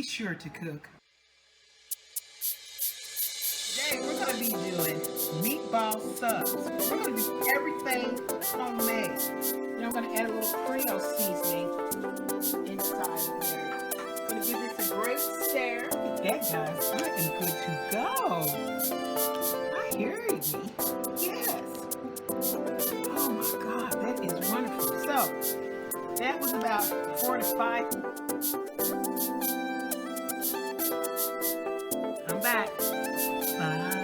sure to cook. Today we're going to be doing meatball subs. We're going to do everything homemade. Then I'm going to add a little Creole seasoning inside of there. I'm going to give this a great stir. Look at that, guys. I am good to go. I hear you. Yes. Oh my God, that is wonderful. So that was about 4 to 5. I'm back. Bye.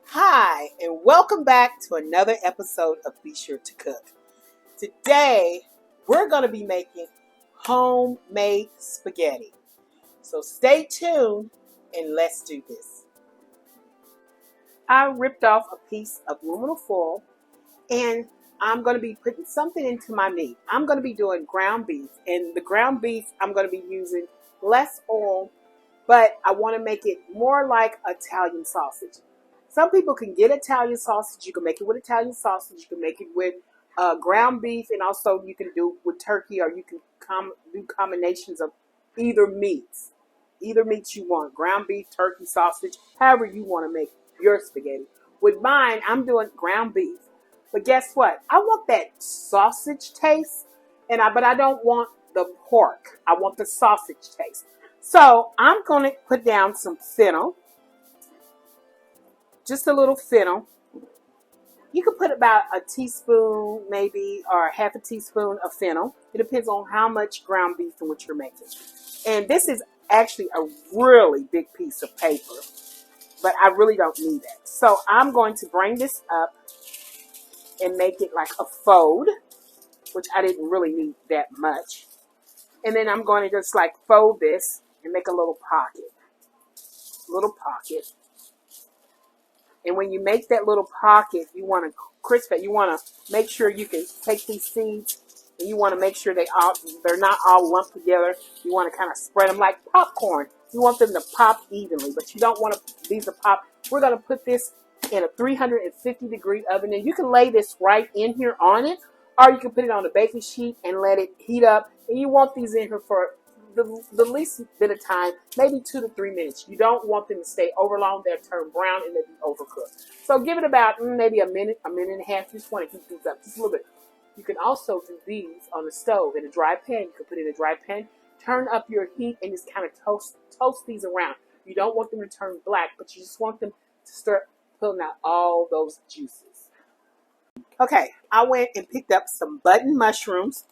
Hi, and welcome back to another episode of Be Sure to Cook. Today, we're going to be making homemade spaghetti. So stay tuned and let's do this. I ripped off a piece of aluminum foil and I'm going to be putting something into my meat. I'm going to be doing ground beef, and the ground beef I'm going to be using less oil, but I want to make it more like Italian sausage. Some people can get Italian sausage. You can make it with Italian sausage. You can make it with ground beef, and also you can do it with turkey, or you can do combinations of either meats. Either meats you want, ground beef, turkey, sausage, however you want to make your spaghetti. With mine, I'm doing ground beef. But guess what? I want that sausage taste, but I don't want the pork. I want the sausage taste. So I'm going to put down some fennel. Just a little fennel. You can put about a teaspoon maybe, or half a teaspoon of fennel. It depends on how much ground beef and what you're making. And this is actually a really big piece of paper, but I really don't need that. So I'm going to bring this up and make it like a fold, which I didn't really need that much. And then I'm going to just like fold this and make a little pocket. And when you make that little pocket, you want to crisp it. You want to make sure you can take these seeds, and you want to make sure they're not all lumped together. You want to kind of spread them like popcorn. You want them to pop evenly, but you don't want these to pop. We're going to put this in a 350-degree oven, and you can lay this right in here on it, or you can put it on a baking sheet and let it heat up. And you want these in here for the least bit of time, maybe 2 to 3 minutes. You don't want them to stay over long. They'll turn brown and they'll be overcooked. So give it about maybe a minute and a half. You just want to heat these up just a little bit. You can also do these on the stove in a dry pan. You can put it in a dry pan, turn up your heat, and just kind of toast these around. You don't want them to turn black, but you just want them to start pulling out all those juices. Okay, I went and picked up some button mushrooms,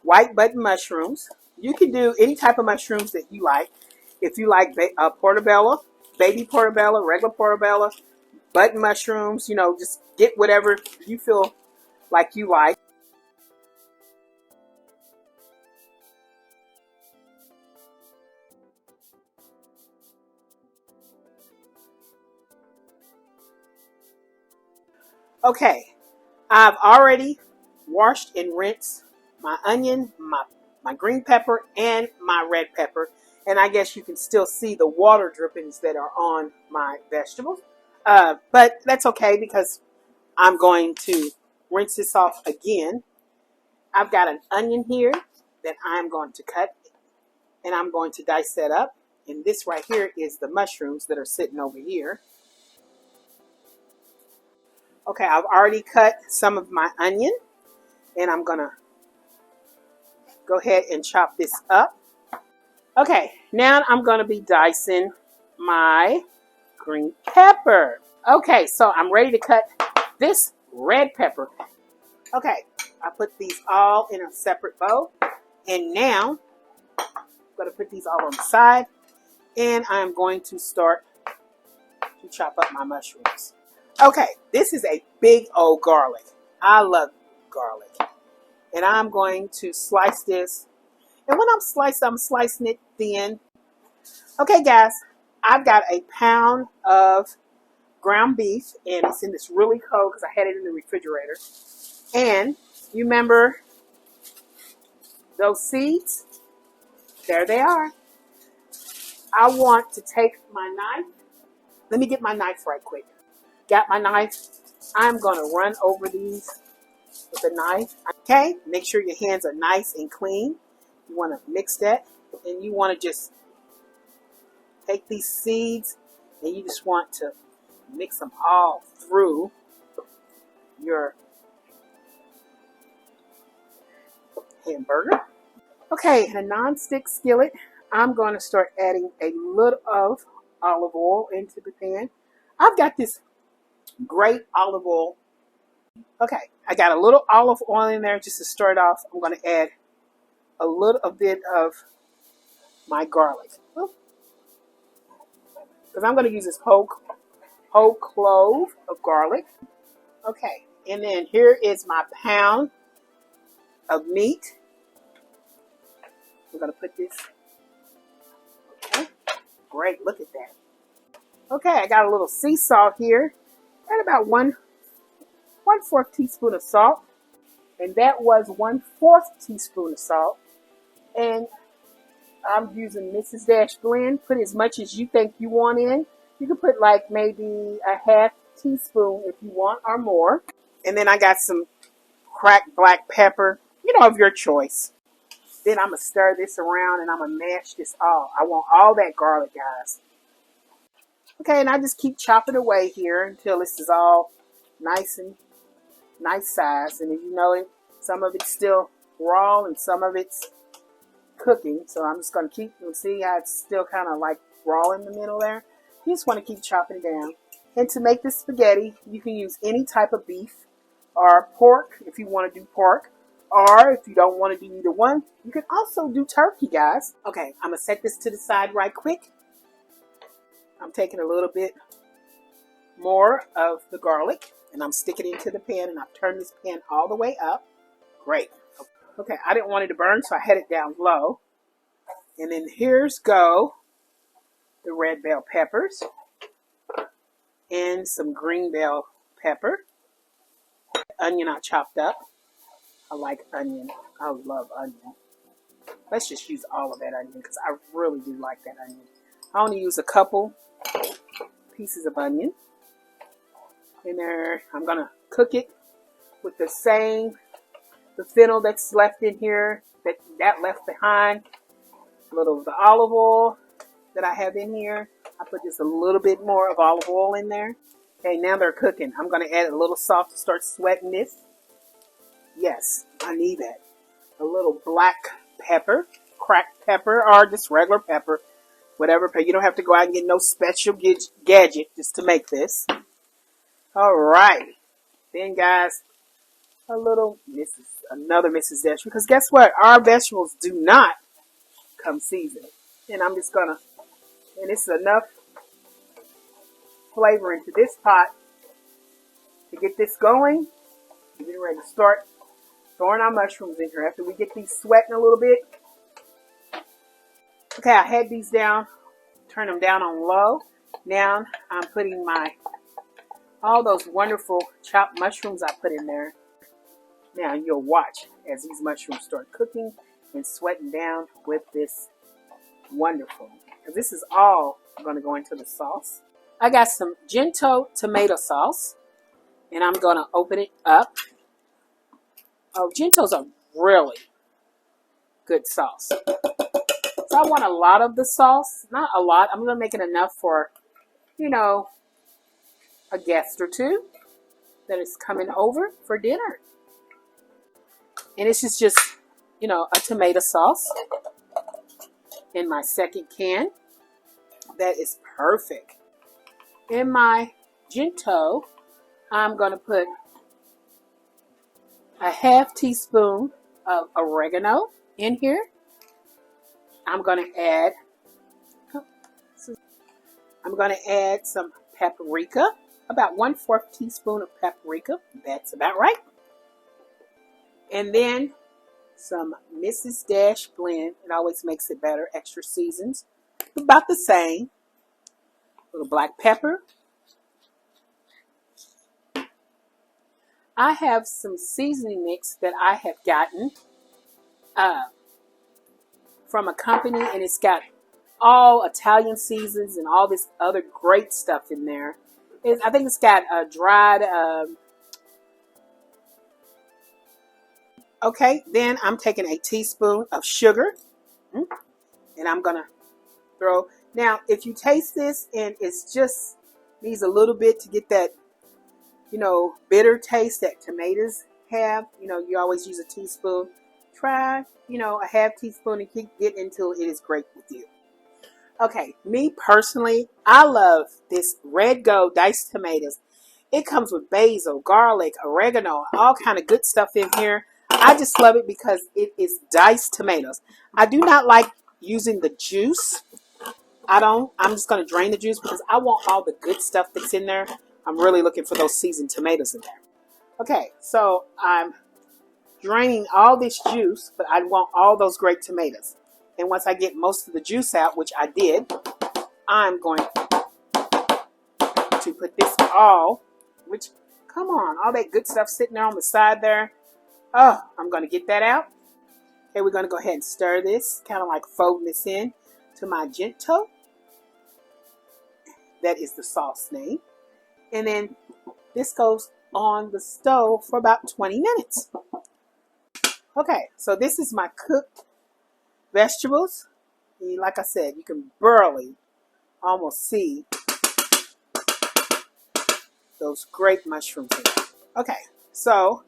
white button mushrooms. You can do any type of mushrooms that you like. If you like portobello, baby portobello, regular portobello, button mushrooms, just get whatever you feel like you like. Okay, I've already washed and rinsed my onion, my green pepper, and my red pepper. And I guess you can still see the water drippings that are on my vegetables. But that's okay because I'm going to rinse this off again. I've got an onion here that I'm going to cut, and I'm going to dice that up. And this right here is the mushrooms that are sitting over here. Okay, I've already cut some of my onion, and I'm going to go ahead and chop this up. Okay, now I'm going to be dicing my green pepper. Okay, so I'm ready to cut this red pepper. Okay, I put these all in a separate bowl. And now I'm going to put these all on the side. And I'm going to start to chop up my mushrooms. Okay, this is a big old garlic. I love garlic. And I'm going to slice this. And when I'm slicing it thin. Okay, guys, I've got a pound of ground beef, and it's in this really cold because I had it in the refrigerator. And you remember those seeds? There they are. I want to take my knife. Let me get my knife right quick. Got my knife. I'm going to run over these with a knife. Okay, make sure your hands are nice and clean. You want to mix that, and you want to just take these seeds, and you just want to mix them all through your hamburger. Okay, in a non-stick skillet, I'm going to start adding a little of olive oil into the pan. I've got this great olive oil. Okay, I got a little olive oil in there just to start off. I'm going to add a little bit of my garlic. Because I'm going to use this whole clove of garlic. Okay, and then here is my pound of meat. I'm going to put this. Okay, great, look at that. Okay, I got a little sea salt here. And about 1/4 teaspoon of salt. And that was 1/4 teaspoon of salt. And I'm using Mrs. Dash blend. Put as much as you think you want in. You can put like maybe a 1/2 teaspoon if you want or more. And then I got some cracked black pepper, of your choice. Then I'm going to stir this around and I'm going to mash this all. I want all that garlic, guys. Okay, and I just keep chopping away here until this is all nice size. And it, some of it's still raw and some of it's cooking. So I'm just going to keep, see how it's still kind of like raw in the middle there. You just want to keep chopping it down. And to make this spaghetti, you can use any type of beef or pork if you want to do pork. Or if you don't want to do either one, you can also do turkey, guys. Okay, I'm going to set this to the side right quick. I'm taking a little bit more of the garlic and I'm sticking it into the pan, and I've turned this pan all the way up. Great. Okay, I didn't want it to burn, so I had it down low. And then here's go the red bell peppers and some green bell pepper. Onion I chopped up. I like onion. I love onion. Let's just use all of that onion because I really do like that onion. I only use a couple pieces of onion in there. I'm going to cook it with the fennel that's left in here, that left behind. A little of the olive oil that I have in here. I put just a little bit more of olive oil in there. Okay, now they're cooking. I'm going to add a little salt to start sweating this. Yes, I need that. A little black pepper, cracked pepper, or just regular pepper. Whatever. You don't have to go out and get no special gadget just to make this. All right. Then, guys, another Mrs. Dash. Because guess what? Our vegetables do not come seasoned. And I'm just going to, and it's enough flavor into this pot to get this going. We're getting ready to start throwing our mushrooms in here after we get these sweating a little bit. Okay, I had these down, turn them down on low. Now I'm putting all those wonderful chopped mushrooms I put in there. Now you'll watch as these mushrooms start cooking and sweating down with this wonderful. Because this is all going to go into the sauce. I got some Cento tomato sauce, and I'm going to open it up. Oh, Centos are really good sauce. So I want a lot of the sauce. Not a lot. I'm going to make it enough for, a guest or two that is coming over for dinner. And it's just a tomato sauce in my second can. That is perfect. In my Cento, I'm going to put a 1/2 teaspoon of oregano in here. I'm going to add some paprika, about 1/4 teaspoon of paprika. That's about right. And then some Mrs. Dash blend. It always makes it better. Extra seasons, about the same. A little black pepper. I have some seasoning mix that I have gotten from a company, and it's got all Italian seasons and all this other great stuff in there. I think it's got a dried. Okay, then I'm taking a teaspoon of sugar, and I'm gonna throw. Now, if you taste this and it's just needs a little bit to get that, bitter taste that tomatoes have, you always use a teaspoon. Try, a half teaspoon and keep getting until it is great with you. Okay, me personally, I love this red gold diced tomatoes. It comes with basil, garlic, oregano, all kind of good stuff in here. I just love it because it is diced tomatoes. I do not like using the juice. I'm just going to drain the juice because I want all the good stuff that's in there. I'm really looking for those seasoned tomatoes in there. Okay, so I'm draining all this juice, but I want all those great tomatoes. And once I get most of the juice out, which I did, I'm going to put this all, come on, all that good stuff sitting there on the side there. Oh, I'm going to get that out. Okay, we're going to go ahead and stir this, kind of like folding this in to my Cento. That is the sauce name. And then this goes on the stove for about 20 minutes. Okay, so this is my cooked vegetables. And like I said, you can barely almost see those great mushrooms in there. Okay, so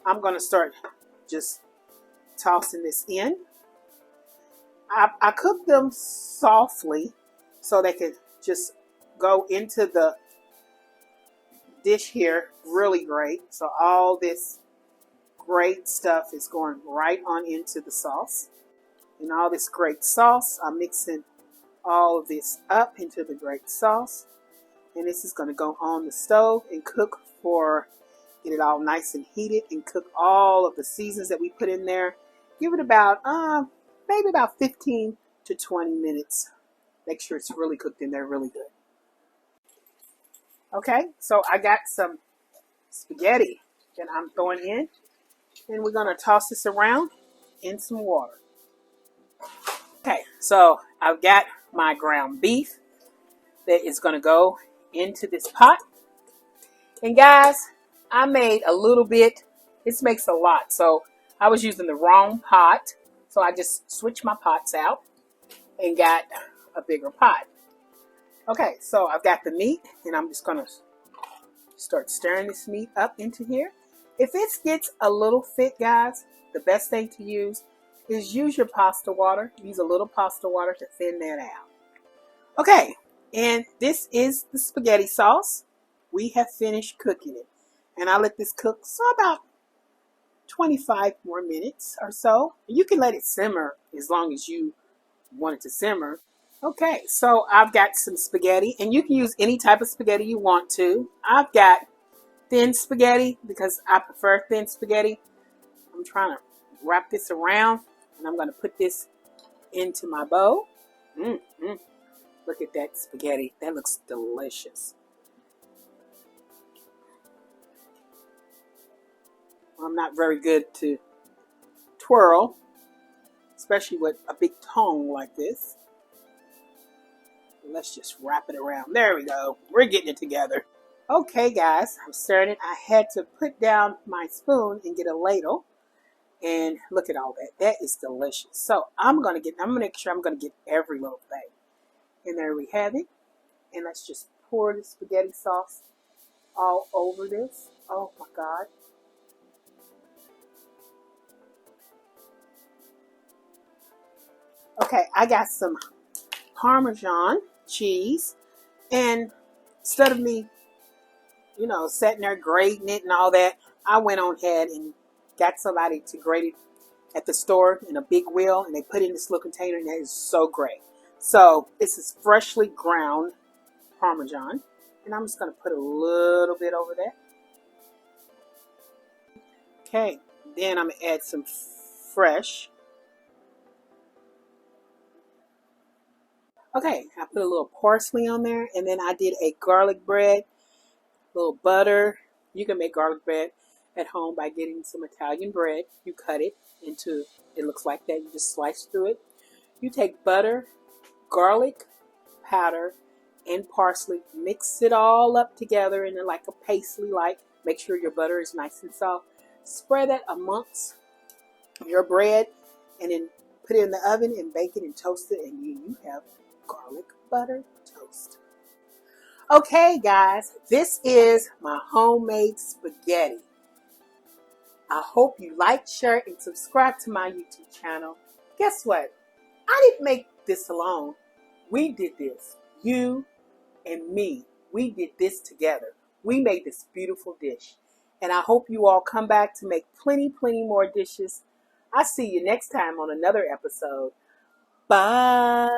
I'm going to start just tossing this in. I cook them softly so they can just go into the dish here really great. So all this great stuff is going right on into the sauce. And all this great sauce, I'm mixing all of this up into the great sauce. And this is going to go on the stove and cook get it all nice and heated and cook all of the seasons that we put in there. Give it about, maybe about 15 to 20 minutes. Make sure it's really cooked in there really good. Okay, so I got some spaghetti that I'm throwing in. And we're going to toss this around in some water. Okay, so I've got my ground beef that is going to go into this pot. And guys, I made a little bit. This makes a lot. So I was using the wrong pot. So I just switched my pots out and got a bigger pot. Okay, so I've got the meat and I'm just going to start stirring this meat up into here. If it gets a little thick, guys, the best thing to use is use your pasta water. Use a little pasta water to thin that out. Okay, and this is the spaghetti sauce. We have finished cooking it. And I let this cook about 25 more minutes or so. You can let it simmer as long as you want it to simmer. Okay, so I've got some spaghetti, and you can use any type of spaghetti you want to. I've got thin spaghetti because I prefer thin spaghetti. I'm trying to wrap this around, and I'm going to put this into my bowl. Look at that spaghetti. That looks delicious. I'm not very good to twirl, especially with a big tongue like this. Let's just wrap it around. There we go. We're getting it together. Okay, guys, I'm starting. I had to put down my spoon and get a ladle. And look at all that. That is delicious. So I'm gonna make sure I'm gonna get every little thing. And there we have it. And let's just pour the spaghetti sauce all over this. Oh my God. Okay, I got some Parmesan cheese, and instead of me, sitting there grating it and all that, I went on ahead and got somebody to grate it at the store in a big wheel, and they put it in this little container, and that is so great. So this is freshly ground Parmesan, and I'm just going to put a little bit over there. Okay, then I'm going to add some fresh. Okay, I put a little parsley on there, and then I did a garlic bread, a little butter. You can make garlic bread at home by getting some Italian bread. You cut it into, it looks like that. You just slice through it. You take butter, garlic powder, and parsley, mix it all up together in like a pastry like. Make sure your butter is nice and soft. Spread that amongst your bread and then put it in the oven and bake it and toast it, and you have garlic butter toast. Okay, guys, this is my homemade spaghetti. I hope you like, share, and subscribe to my YouTube channel. Guess what? I didn't make this alone. We did this. You and me. We did this together. We made this beautiful dish. And I hope you all come back to make plenty more dishes. I'll see you next time on another episode. Bye.